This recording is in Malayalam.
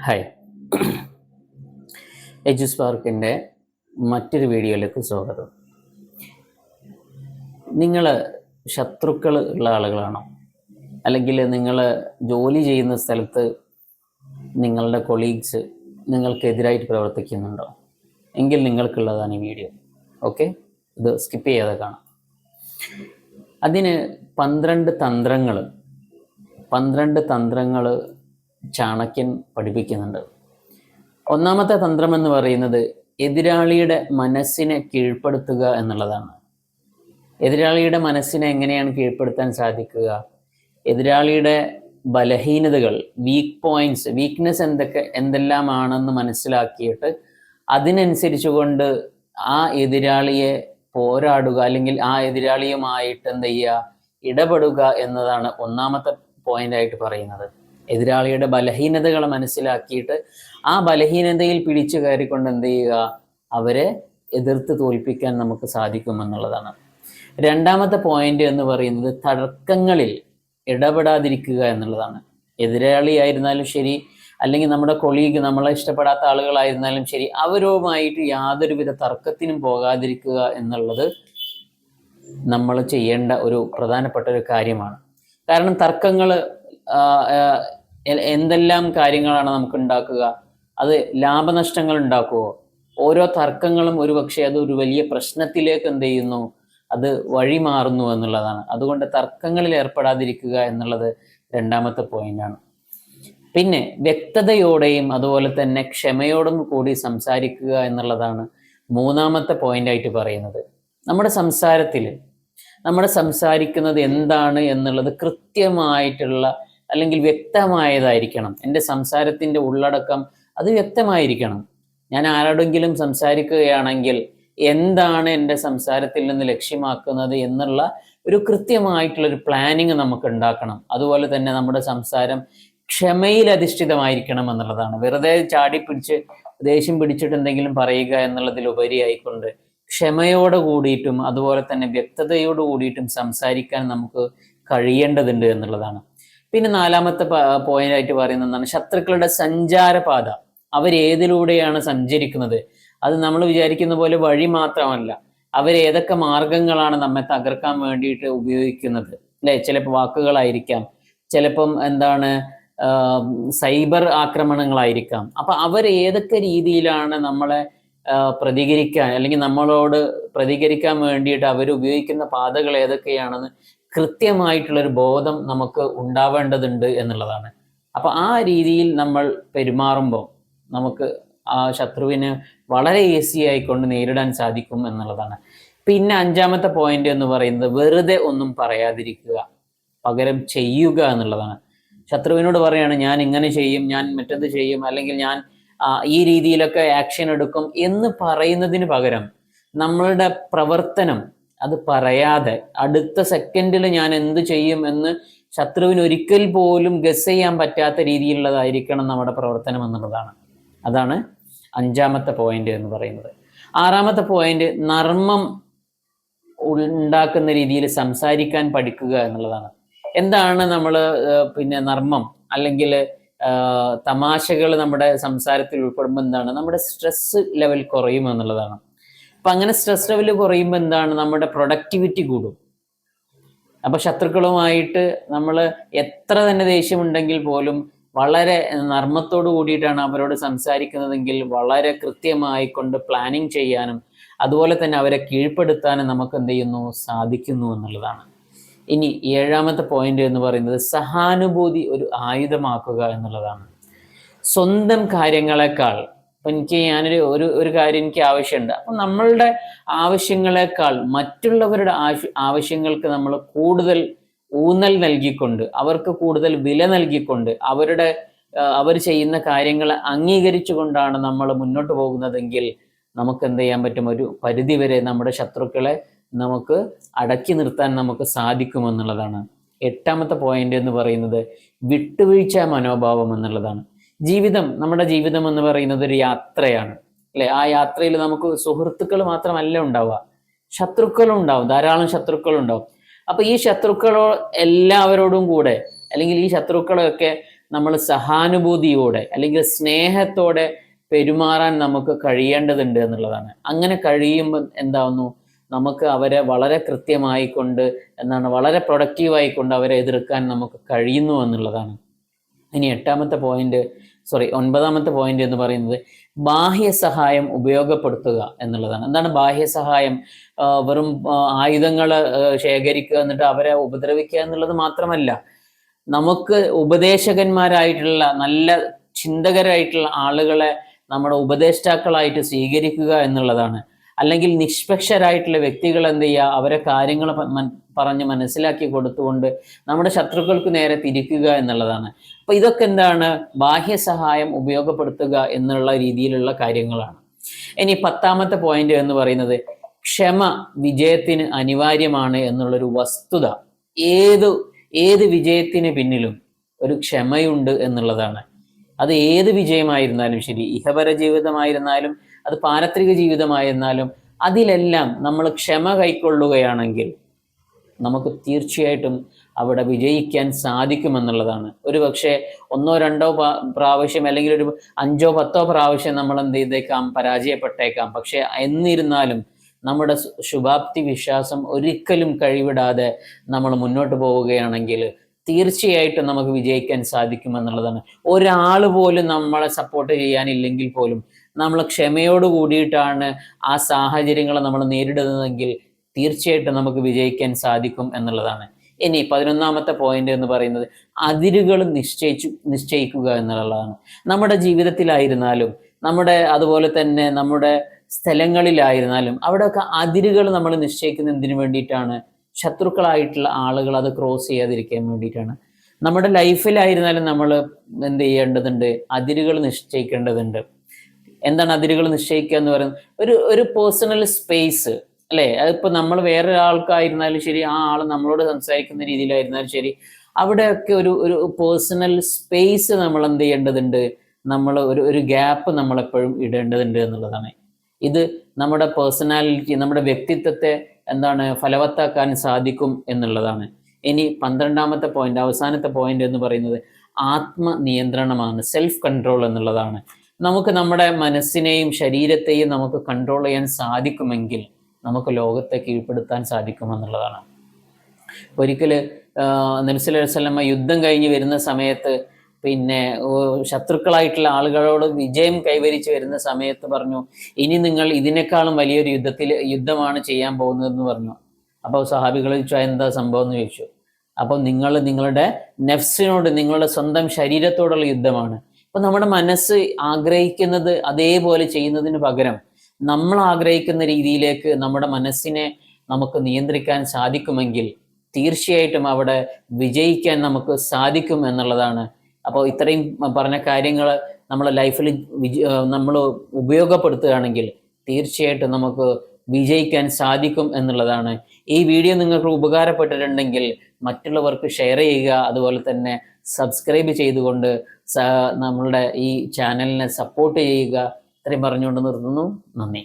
ഹായ്, എജുസ്പാർക്കിൻ്റെ മറ്റൊരു വീഡിയോയിലേക്ക് സ്വാഗതം. നിങ്ങൾ ശത്രുക്കൾ ഉള്ള ആളുകളാണോ? അല്ലെങ്കിൽ നിങ്ങൾ ജോലി ചെയ്യുന്ന സ്ഥലത്ത് നിങ്ങളുടെ കൊളീഗ്സ് നിങ്ങൾക്കെതിരായിട്ട് പ്രവർത്തിക്കുന്നുണ്ടോ? എങ്കിൽ നിങ്ങൾക്കുള്ളതാണ് ഈ വീഡിയോ. ഓക്കെ, ഇത് സ്കിപ്പ് ചെയ്യാതെ കാണാം. അതിന് 12 തന്ത്രങ്ങൾ ചാണക്യൻ പഠിപ്പിക്കുന്നുണ്ട്. ഒന്നാമത്തെ തന്ത്രം എന്ന് പറയുന്നത് എതിരാളിയുടെ മനസ്സിനെ കീഴ്പ്പെടുത്തുക എന്നുള്ളതാണ്. എതിരാളിയുടെ മനസ്സിനെ എങ്ങനെയാണ് കീഴ്പ്പെടുത്താൻ സാധിക്കുക? എതിരാളിയുടെ ബലഹീനതകൾ, വീക്ക്നെസ് എന്തെല്ലാമാണെന്ന് മനസ്സിലാക്കിയിട്ട് അതിനനുസരിച്ചുകൊണ്ട് ആ എതിരാളിയെ പോരാടുക, അല്ലെങ്കിൽ ആ എതിരാളിയുമായിട്ട് എന്ത് ചെയ്യുക, ഇടപെടുക എന്നതാണ് ഒന്നാമത്തെ പോയിന്റായിട്ട് പറയുന്നത്. എതിരാളിയുടെ ബലഹീനതകൾ മനസ്സിലാക്കിയിട്ട് ആ ബലഹീനതയിൽ പിടിച്ചു കയറിക്കൊണ്ട് എന്ത് ചെയ്യുക, അവരെ എതിർത്ത് തോൽപ്പിക്കാൻ നമുക്ക് സാധിക്കുമെന്നുള്ളതാണ്. രണ്ടാമത്തെ പോയിന്റ് എന്ന് പറയുന്നത് തർക്കങ്ങളിൽ ഇടപെടാതിരിക്കുക എന്നുള്ളതാണ്. എതിരാളിയായിരുന്നാലും ശരി, അല്ലെങ്കിൽ നമ്മുടെ കൊളീഗ്, നമ്മളെ ഇഷ്ടപ്പെടാത്ത ആളുകളായിരുന്നാലും ശരി, അവരുമായിട്ട് യാതൊരുവിധ തർക്കത്തിനും പോകാതിരിക്കുക എന്നുള്ളത് നമ്മൾ ചെയ്യേണ്ട ഒരു പ്രധാനപ്പെട്ട ഒരു കാര്യമാണ്. കാരണം തർക്കങ്ങൾ എന്തെല്ലാം കാര്യങ്ങളാണ് നമുക്ക് ഉണ്ടാക്കുക? അത് ലാഭനഷ്ടങ്ങൾ ഉണ്ടാക്കുമോ? ഓരോ തർക്കങ്ങളും ഒരുപക്ഷെ അത് ഒരു വലിയ പ്രശ്നത്തിലേക്ക് എന്ത് ചെയ്യുന്നു, അത് വഴിമാറുന്നു എന്നുള്ളതാണ്. അതുകൊണ്ട് തർക്കങ്ങളിൽ ഏർപ്പെടാതിരിക്കുക എന്നുള്ളത് രണ്ടാമത്തെ പോയിന്റാണ്. പിന്നെ വ്യക്തതയോടെയും അതുപോലെ തന്നെ ക്ഷമയോടും കൂടി സംസാരിക്കുക എന്നുള്ളതാണ് മൂന്നാമത്തെ പോയിന്റായിട്ട് പറയുന്നത്. നമ്മുടെ സംസാരിക്കുന്നത് എന്താണ് എന്നുള്ളത് കൃത്യമായിട്ടുള്ള അല്ലെങ്കിൽ വ്യക്തമായതായിരിക്കണം. എൻ്റെ സംസാരത്തിൻ്റെ ഉള്ളടക്കം അത് വ്യക്തമായിരിക്കണം. ഞാൻ ആരോടെങ്കിലും സംസാരിക്കുകയാണെങ്കിൽ എന്താണ് എൻ്റെ സംസാരത്തിൽ നിന്ന് ലക്ഷ്യമാക്കുന്നത് എന്നുള്ള ഒരു കൃത്യമായിട്ടുള്ളൊരു പ്ലാനിങ് നമുക്ക് ഉണ്ടാക്കണം. അതുപോലെ തന്നെ നമ്മുടെ സംസാരം ക്ഷമയിൽ അധിഷ്ഠിതമായിരിക്കണം എന്നുള്ളതാണ്. വെറുതെ ചാടിപ്പിടിച്ച് ദേഷ്യം പിടിച്ചിട്ട് എന്തെങ്കിലും പറയുക എന്നുള്ളതിലുപരിയായിക്കൊണ്ട് ക്ഷമയോട് കൂടിയിട്ടും അതുപോലെ തന്നെ വ്യക്തതയോട് കൂടിയിട്ടും സംസാരിക്കാൻ നമുക്ക് കഴിയേണ്ടതുണ്ട് എന്നുള്ളതാണ്. പിന്നെ നാലാമത്തെ പോയിന്റായിട്ട് പറയുന്നതാണ് ശത്രുക്കളുടെ സഞ്ചാരപാത. അവരേതിലൂടെയാണ് സഞ്ചരിക്കുന്നത്? അത് നമ്മൾ വിചാരിക്കുന്ന പോലെ വഴി മാത്രമല്ല, അവരേതൊക്കെ മാർഗങ്ങളാണ് നമ്മെ തകർക്കാൻ വേണ്ടിയിട്ട് ഉപയോഗിക്കുന്നത്, അല്ലെ? ചിലപ്പോൾ വാക്കുകളായിരിക്കാം, ചിലപ്പം സൈബർ ആക്രമണങ്ങളായിരിക്കാം. അപ്പൊ അവർ ഏതൊക്കെ രീതിയിലാണ് നമ്മളെ പ്രതികരിക്കാൻ, അല്ലെങ്കിൽ നമ്മളോട് പ്രതികരിക്കാൻ വേണ്ടിയിട്ട് അവർ ഉപയോഗിക്കുന്ന പാതകൾ ഏതൊക്കെയാണെന്ന് കൃത്യമായിട്ടുള്ളൊരു ബോധം നമുക്ക് ഉണ്ടാവേണ്ടതുണ്ട് എന്നുള്ളതാണ്. അപ്പൊ ആ രീതിയിൽ നമ്മൾ പെരുമാറുമ്പോൾ നമുക്ക് ആ ശത്രുവിനെ വളരെ ഈസി ആയിക്കൊണ്ട് നേരിടാൻ സാധിക്കും എന്നുള്ളതാണ്. പിന്നെ അഞ്ചാമത്തെ പോയിന്റ് എന്ന് പറയുന്നത് വെറുതെ ഒന്നും പറയാതിരിക്കുക, പകരം ചെയ്യുക എന്നുള്ളതാണ്. ശത്രുവിനോട് പറയാണ് ഞാൻ ഇങ്ങനെ ചെയ്യും, ഞാൻ മറ്റത് ചെയ്യും, അല്ലെങ്കിൽ ഞാൻ ഈ രീതിയിലൊക്കെ ആക്ഷൻ എടുക്കും എന്ന് പറയുന്നതിന് പകരം നമ്മളുടെ പ്രവർത്തനം അത് പറയാതെ അടുത്ത സെക്കൻഡിൽ ഞാൻ എന്ത് ചെയ്യും എന്ന് ശത്രുവിന് ഒരിക്കൽ പോലും ഗസ് ചെയ്യാൻ പറ്റാത്ത രീതിയിലുള്ളതായിരിക്കണം നമ്മുടെ പ്രവർത്തനം എന്നുള്ളതാണ്. അതാണ് അഞ്ചാമത്തെ പോയിന്റ് എന്ന് പറയുന്നത്. ആറാമത്തെ പോയിന്റ് നർമ്മം ഉണ്ടാക്കുന്ന രീതിയിൽ സംസാരിക്കാൻ പഠിക്കുക എന്നുള്ളതാണ്. എന്താണ് നമ്മൾ നർമ്മം അല്ലെങ്കിൽ തമാശകൾ നമ്മുടെ സംസാരത്തിൽ ഉൾപ്പെടുമ്പോൾ എന്താണ്, നമ്മുടെ സ്ട്രെസ് ലെവൽ കുറയും എന്നുള്ളതാണ്. അപ്പൊ അങ്ങനെ സ്ട്രെസ് ലെവൽ കുറയുമ്പോൾ എന്താണ്, നമ്മുടെ പ്രൊഡക്ടിവിറ്റി കൂടും. അപ്പൊ ശത്രുക്കളുമായിട്ട് നമ്മൾ എത്ര തന്നെ ദേഷ്യമുണ്ടെങ്കിൽ പോലും വളരെ നർമ്മത്തോടു കൂടിയിട്ടാണ് അവരോട് സംസാരിക്കുന്നതെങ്കിൽ വളരെ കൃത്യമായി കൊണ്ട് പ്ലാനിങ് ചെയ്യാനും അതുപോലെ തന്നെ അവരെ കീഴ്പ്പെടുത്താനും നമുക്ക് എന്ത് ചെയ്യുന്നു, സാധിക്കുന്നു എന്നുള്ളതാണ്. ഇനി ഏഴാമത്തെ പോയിന്റ് എന്ന് പറയുന്നത് സഹാനുഭൂതി ഒരു ആയുധമാക്കുക എന്നുള്ളതാണ്. സ്വന്തം കാര്യങ്ങളെക്കാൾ ഒരു കാര്യം എനിക്ക് ആവശ്യമുണ്ട്, അപ്പം നമ്മളുടെ ആവശ്യങ്ങളെക്കാൾ മറ്റുള്ളവരുടെ ആവശ്യങ്ങൾക്ക് നമ്മൾ കൂടുതൽ ഊന്നൽ നൽകിക്കൊണ്ട്, അവർക്ക് കൂടുതൽ വില നൽകിക്കൊണ്ട്, അവർ ചെയ്യുന്ന കാര്യങ്ങളെ അംഗീകരിച്ചുകൊണ്ടാണ് നമ്മൾ മുന്നോട്ട് പോകുന്നതെങ്കിൽ നമുക്ക് എന്ത് ചെയ്യാൻ പറ്റും, ഒരു പരിധിവരെ നമ്മുടെ ശത്രുക്കളെ നമുക്ക് അടക്കി നിർത്താൻ നമുക്ക് സാധിക്കുമെന്നുള്ളതാണ്. എട്ടാമത്തെ പോയിന്റ് എന്ന് പറയുന്നത് വിട്ടുവീഴ്ച മനോഭാവം എന്നുള്ളതാണ്. നമ്മുടെ ജീവിതം എന്ന് പറയുന്നത് ഒരു യാത്രയാണ്, അല്ലെ? ആ യാത്രയിൽ നമുക്ക് സുഹൃത്തുക്കൾ മാത്രമല്ല ഉണ്ടാവുക, ശത്രുക്കളും ഉണ്ടാവും, ധാരാളം ശത്രുക്കളും ഉണ്ടാവും. അപ്പൊ ഈ ശത്രുക്കളോ എല്ലാവരോടും കൂടെ, അല്ലെങ്കിൽ ഈ ശത്രുക്കളെയൊക്കെ നമ്മൾ സഹാനുഭൂതിയോടെ അല്ലെങ്കിൽ സ്നേഹത്തോടെ പെരുമാറാൻ നമുക്ക് കഴിയേണ്ടതുണ്ട് എന്നുള്ളതാണ്. അങ്ങനെ കഴിയുമ്പോൾ എന്താവുന്നു, നമുക്ക് അവരെ വളരെ കൃത്യമായിക്കൊണ്ട് വളരെ പ്രൊഡക്റ്റീവായിക്കൊണ്ട് അവരെ എതിർക്കാൻ നമുക്ക് കഴിയുന്നു എന്നുള്ളതാണ്. ഇനി ഒൻപതാമത്തെ പോയിന്റ് എന്ന് പറയുന്നത് ബാഹ്യ സഹായം ഉപയോഗപ്പെടുത്തുക എന്നുള്ളതാണ്. എന്താണ് ബാഹ്യ സഹായം? വെറും ആയുധങ്ങൾ ശേഖരിക്കുക എന്നിട്ട് അവരെ ഉപദ്രവിക്കുക എന്നുള്ളത് മാത്രമല്ല, നമുക്ക് ഉപദേശകന്മാരായിട്ടുള്ള നല്ല ചിന്തകരായിട്ടുള്ള ആളുകളെ നമ്മുടെ ഉപദേഷ്ടാക്കളായിട്ട് സ്വീകരിക്കുക എന്നുള്ളതാണ്. അല്ലെങ്കിൽ നിഷ്പക്ഷരായിട്ടുള്ള വ്യക്തികൾ എന്ത് ചെയ്യുക, അവരെ കാര്യങ്ങൾ പറഞ്ഞ് മനസ്സിലാക്കി കൊടുത്തുകൊണ്ട് നമ്മുടെ ശത്രുക്കൾക്ക് നേരെ തിരിക്കുക എന്നുള്ളതാണ്. അപ്പൊ ഇതൊക്കെ എന്താണ്? ബാഹ്യ സഹായം ഉപയോഗപ്പെടുത്തുക എന്നുള്ള രീതിയിലുള്ള കാര്യങ്ങളാണ്. ഇനി 10ാമത്തെ പോയിന്റ് എന്ന് പറയുന്നത് ക്ഷമ വിജയത്തിന് അനിവാര്യമാണ് എന്നുള്ളൊരു വസ്തുത. ഏത് വിജയത്തിന് പിന്നിലും ഒരു ക്ഷമയുണ്ട് എന്നുള്ളതാണ്. അത് ഏത് വിജയമായിരുന്നാലും ശരി, ഇഹപര ജീവിതമായിരുന്നാലും അത് പാരത്രിക ജീവിതമായിരുന്നാലും അതിലെല്ലാം നമ്മൾ ക്ഷമ കൈക്കൊള്ളുകയാണെങ്കിൽ നമുക്ക് തീർച്ചയായിട്ടും അവിടെ വിജയിക്കാൻ സാധിക്കുമെന്നുള്ളതാണ്. ഒരു പക്ഷേ 1-2 പ്രാവശ്യം അല്ലെങ്കിൽ ഒരു 5-10 പ്രാവശ്യം നമ്മൾ എന്ത് ചെയ്തേക്കാം, പരാജയപ്പെട്ടേക്കാം. പക്ഷെ എന്നിരുന്നാലും നമ്മുടെ ശുഭാപ്തി വിശ്വാസം ഒരിക്കലും കഴിവിടാതെ നമ്മൾ മുന്നോട്ട് പോവുകയാണെങ്കിൽ തീർച്ചയായിട്ടും നമുക്ക് വിജയിക്കാൻ സാധിക്കുമെന്നുള്ളതാണ്. ഒരാൾ പോലും നമ്മളെ സപ്പോർട്ട് ചെയ്യാനില്ലെങ്കിൽ പോലും നമ്മൾ ക്ഷമയോട് കൂടിയിട്ടാണ് ആ സാഹചര്യങ്ങളെ നമ്മൾ നേരിടുന്നതെങ്കിൽ തീർച്ചയായിട്ടും നമുക്ക് വിജയിക്കാൻ സാധിക്കും എന്നുള്ളതാണ്. ഇനി 11ാമത്തെ പോയിന്റ് എന്ന് പറയുന്നത് അതിരുകൾ നിശ്ചയിക്കുക എന്നുള്ളതാണ്. നമ്മുടെ ജീവിതത്തിലായിരുന്നാലും അതുപോലെ തന്നെ നമ്മുടെ സ്ഥലങ്ങളിലായിരുന്നാലും അവിടെയൊക്കെ അതിരുകൾ നമ്മൾ നിശ്ചയിക്കുന്ന എന്തിനു വേണ്ടിയിട്ടാണ്? ശത്രുക്കളായിട്ടുള്ള ആളുകൾ അത് ക്രോസ് ചെയ്യാതിരിക്കാൻ വേണ്ടിയിട്ടാണ്. നമ്മുടെ ലൈഫിലായിരുന്നാലും നമ്മൾ എന്ത് ചെയ്യേണ്ടതുണ്ട്? അതിരുകൾ നിശ്ചയിക്കേണ്ടതുണ്ട്. എന്താണ് അതിരുകൾ നിശ്ചയിക്കുക എന്ന് പറയുന്നത്? ഒരു പേഴ്സണൽ സ്പേസ് അല്ലേ? അതിപ്പോൾ നമ്മൾ വേറൊരാൾക്കായിരുന്നാലും ശരി, ആ ആൾ നമ്മളോട് സംസാരിക്കുന്ന രീതിയിലായിരുന്നാലും ശരി, അവിടെയൊക്കെ ഒരു പേഴ്സണൽ സ്പേസ് നമ്മൾ എന്ത് ചെയ്യേണ്ടതുണ്ട്? നമ്മൾ ഒരു ഗ്യാപ്പ് നമ്മളെപ്പോഴും ഇടേണ്ടതുണ്ട് എന്നുള്ളതാണ്. ഇത് നമ്മുടെ പേഴ്സണാലിറ്റി, നമ്മുടെ വ്യക്തിത്വത്തെ ഫലവത്താക്കാൻ സാധിക്കും എന്നുള്ളതാണ്. ഇനി 12ാമത്തെ പോയിന്റ്, അവസാനത്തെ പോയിന്റ് എന്ന് പറയുന്നത് ആത്മനിയന്ത്രണമാണ്, സെൽഫ് കൺട്രോൾ എന്നുള്ളതാണ്. നമുക്ക് നമ്മുടെ മനസ്സിനെയും ശരീരത്തെയും നമുക്ക് കൺട്രോൾ ചെയ്യാൻ സാധിക്കുമെങ്കിൽ നമുക്ക് ലോകത്തെ കീഴ്പ്പെടുത്താൻ സാധിക്കുമെന്നുള്ളതാണ്. ഒരിക്കൽ നബി സല്ലല്ലാഹു അലൈഹി വസല്ലമ യുദ്ധം കഴിഞ്ഞ് വരുന്ന സമയത്ത് ശത്രുക്കളായിട്ടുള്ള ആളുകളോട് വിജയം കൈവരിച്ച് വരുന്ന സമയത്ത് പറഞ്ഞു, ഇനി നിങ്ങൾ ഇതിനേക്കാളും വലിയൊരു യുദ്ധമാണ് ചെയ്യാൻ പോകുന്നതെന്ന് പറഞ്ഞു. അപ്പോൾ സഹാബികൾ ചോദിച്ചു, എന്താ സംഭവം എന്ന് ചോദിച്ചു. അപ്പോൾ നിങ്ങളുടെ നെഫ്സിനോട്, നിങ്ങളുടെ സ്വന്തം ശരീരത്തോടുള്ള യുദ്ധമാണ്. അപ്പൊ നമ്മുടെ മനസ്സ് ആഗ്രഹിക്കുന്നത് അതേപോലെ ചെയ്യുന്നതിന് പകരം നമ്മൾ ആഗ്രഹിക്കുന്ന രീതിയിലേക്ക് നമ്മുടെ മനസ്സിനെ നമുക്ക് നിയന്ത്രിക്കാൻ സാധിക്കുമെങ്കിൽ തീർച്ചയായിട്ടും അവിടെ വിജയിക്കാൻ നമുക്ക് സാധിക്കും എന്നുള്ളതാണ്. അപ്പോൾ ഇത്രയും പറഞ്ഞ കാര്യങ്ങൾ നമ്മളെ ലൈഫിൽ നമ്മൾ ഉപയോഗപ്പെടുത്തുകയാണെങ്കിൽ തീർച്ചയായിട്ടും നമുക്ക് വിജയിക്കാൻ സാധിക്കും എന്നുള്ളതാണ്. ഈ വീഡിയോ നിങ്ങൾക്ക് ഉപകാരപ്പെട്ടിട്ടുണ്ടെങ്കിൽ മറ്റുള്ളവർക്ക് ഷെയർ ചെയ്യുക, അതുപോലെ തന്നെ സബ്സ്ക്രൈബ് ചെയ്തുകൊണ്ട് നമ്മളുടെ ഈ ചാനലിനെ സപ്പോർട്ട് ചെയ്യുക. ഇത്രയും പറഞ്ഞുകൊണ്ട് നിർത്തുന്നു. നന്ദി.